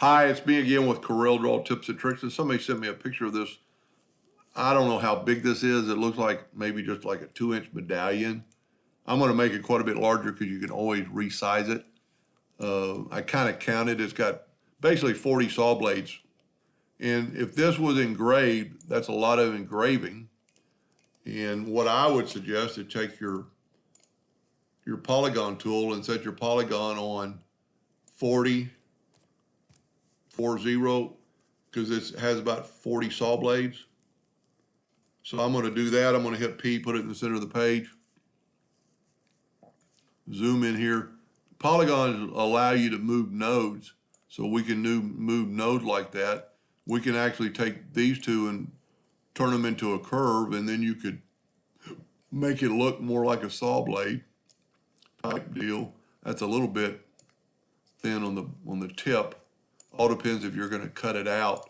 Hi, it's me again with Corel Draw Tips and Tricks. And somebody sent me a picture of this. I don't know how big this is. It looks like maybe just like a 2-inch medallion. I'm going to make it quite a bit larger because you can always resize it. I kind of counted. It's got basically 40 saw blades. And if this was engraved, that's a lot of engraving. And what I would suggest is take your polygon tool and set your polygon on 40, because it has about 40 saw blades. So I'm going to do that. I'm going to hit P, put it in the center of the page. Zoom in here. Polygons allow you to move nodes. So we can move nodes like that. We can actually take these two and turn them into a curve, and then you could make it look more like a saw blade type deal. That's a little bit thin on the tip. All depends if you're going to cut it out.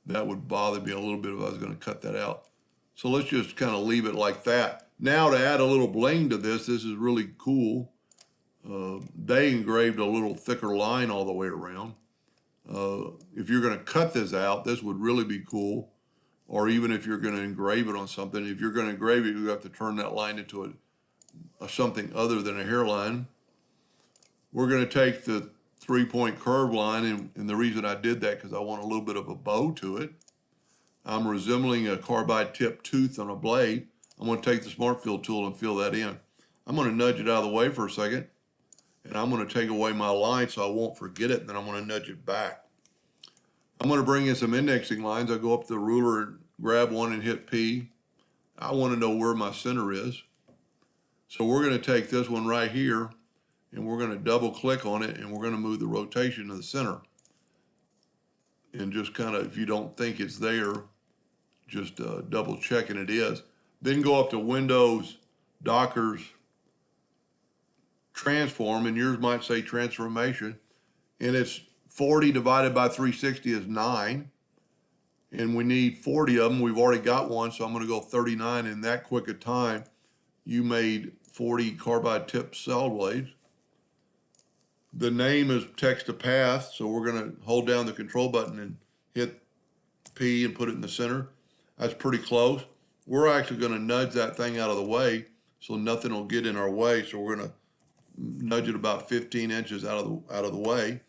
That would bother me a little bit if I was going to cut that out. So let's just kind of leave it like that. Now to add a little bling to this is really cool. They engraved a little thicker line all the way around. If you're going to cut this out, this would really be cool. Or even if you're going to engrave it on something, if you're going to engrave it, you have to turn that line into something other than a hairline. We're going to take the 3-point curve line, and the reason I did that because I want a little bit of a bow to it. I'm resembling a carbide tip tooth on a blade. I'm going to take the Smart Fill tool and fill that in. I'm going to nudge it out of the way for a second, and I'm going to take away my line so I won't forget it, and then I'm going to nudge it back. I'm going to bring in some indexing lines. I go up to the ruler and grab one and hit P. I want to know where my center is. So we're going to take this one right here, and we're going to double click on it, and we're going to move the rotation to the center. And just kind of, if you don't think it's there, just double checking it is. Then go up to Windows, Dockers, Transform, and yours might say Transformation. And it's 40 divided by 360 is 9. And we need 40 of them. We've already got one, so I'm going to go 39. In that quick a time, you made 40 carbide tip saw blades. The name is text to path, so we're going to hold down the control button and hit P and put it in the center. That's pretty close. We're actually going to nudge that thing out of the way so nothing will get in our way. So we're going to nudge it about 15 inches out of the way.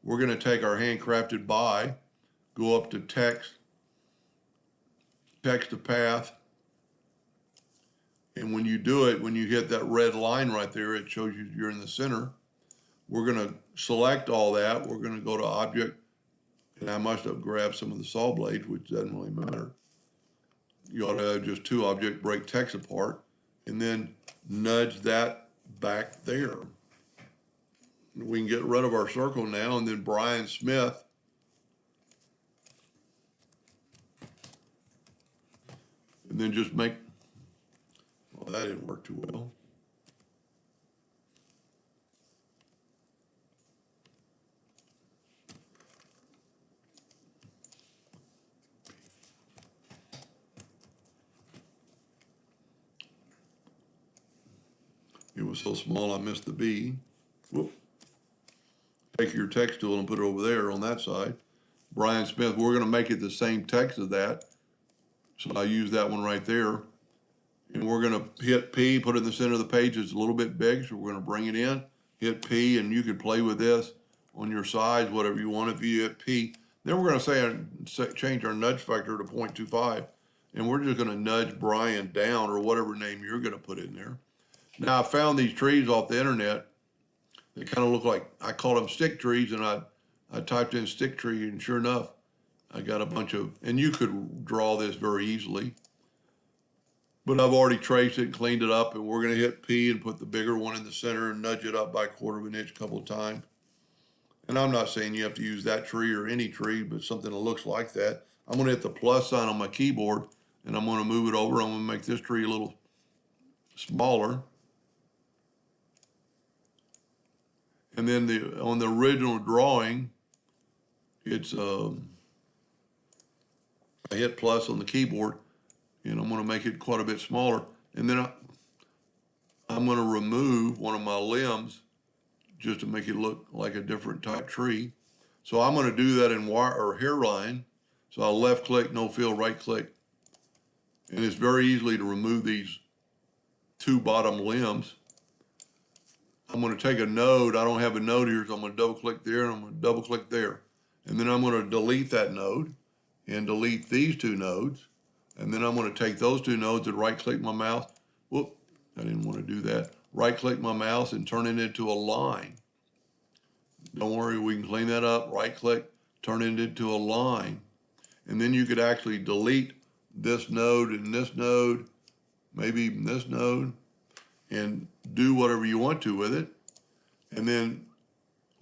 We're going to take our handcrafted by, go up to text to path. And when you do it, when you hit that red line right there, it shows you you're in the center. We're going to select all that. We're going to go to object, and I must have grabbed some of the saw blades, which doesn't really matter. You ought to have just two object, break text apart, and then nudge that back there. We can get rid of our circle now, and then Brian Smith. And then just make, well, that didn't work too well. It was so small I missed the B. Whoop. Take your text tool and put it over there on that side. Brian Smith, we're going to make it the same text as that. So I use that one right there. And we're going to hit P, put it in the center of the page. It's a little bit big, so we're going to bring it in. Hit P, and you can play with this on your size, whatever you want. If you hit P, then we're going to change our nudge factor to 0.25. And we're just going to nudge Brian down, or whatever name you're going to put in there. Now, I found these trees off the internet. They kind of look like, I call them stick trees, and I typed in stick tree, and sure enough, I got a bunch of, and you could draw this very easily. But I've already traced it and cleaned it up, and we're going to hit P and put the bigger one in the center and nudge it up by 1/4 inch a couple of times. And I'm not saying you have to use that tree or any tree, but something that looks like that. I'm going to hit the plus sign on my keyboard, and I'm going to move it over. I'm going to make this tree a little smaller. And then on the original drawing, it's I hit plus on the keyboard, and I'm going to make it quite a bit smaller. And then I'm going to remove one of my limbs just to make it look like a different type tree. So I'm going to do that in wire or hairline. So I'll left click, no fill, right click. And it's very easily to remove these two bottom limbs. I'm going to take a node. I don't have a node here, so I'm going to double click there and I'm going to double click there. And then I'm going to delete that node and delete these two nodes. And then I'm going to take those two nodes and right click my mouse. Whoop, I didn't want to do that. Right click my mouse and turn it into a line. Don't worry, we can clean that up. Right click, turn it into a line. And then you could actually delete this node and this node, maybe even this node, and do whatever you want to with it. And then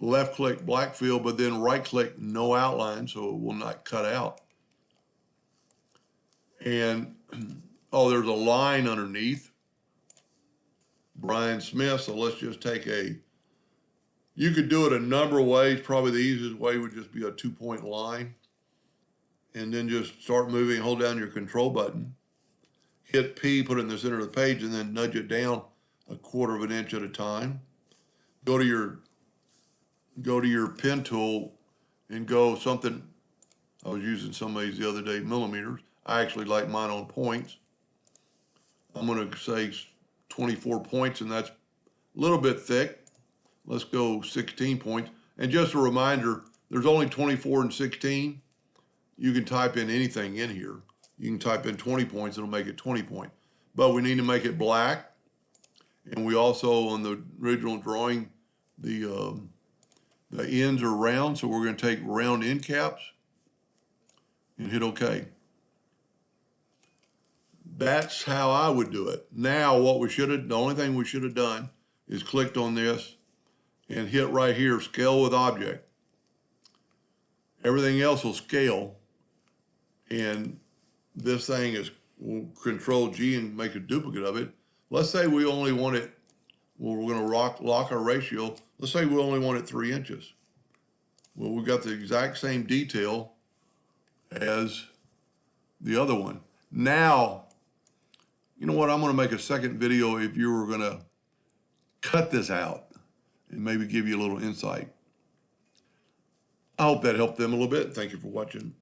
left click black fill, but then right click no outline so it will not cut out. And oh, there's a line underneath. Brian Smith, so let's just take you could do it a number of ways. Probably the easiest way would just be a 2-point line. And then just start moving, hold down your control button. Hit P, put it in the center of the page, and then nudge it down 1/4 of an inch at a time. Go to your pen tool and go something. I was using some of these the other day, millimeters. I actually like mine on points. I'm going to say 24 points, and that's a little bit thick. Let's go 16 points. And just a reminder, there's only 24 and 16. You can type in anything in here. You can type in 20 points, it'll make it 20 points. But we need to make it black. And we also, on the original drawing, the ends are round, so we're going to take round end caps and hit OK. That's how I would do it. Now, the only thing we should have done is clicked on this and hit right here, scale with object. Everything else will scale. And this thing is, we'll Control G and make a duplicate of it. Let's say we only want it, well, we're going to lock our ratio. Let's say we only want it 3 inches. Well, we've got the exact same detail as the other one. Now, you know what? I'm going to make a second video if you were going to cut this out and maybe give you a little insight. I hope that helped them a little bit. Thank you for watching.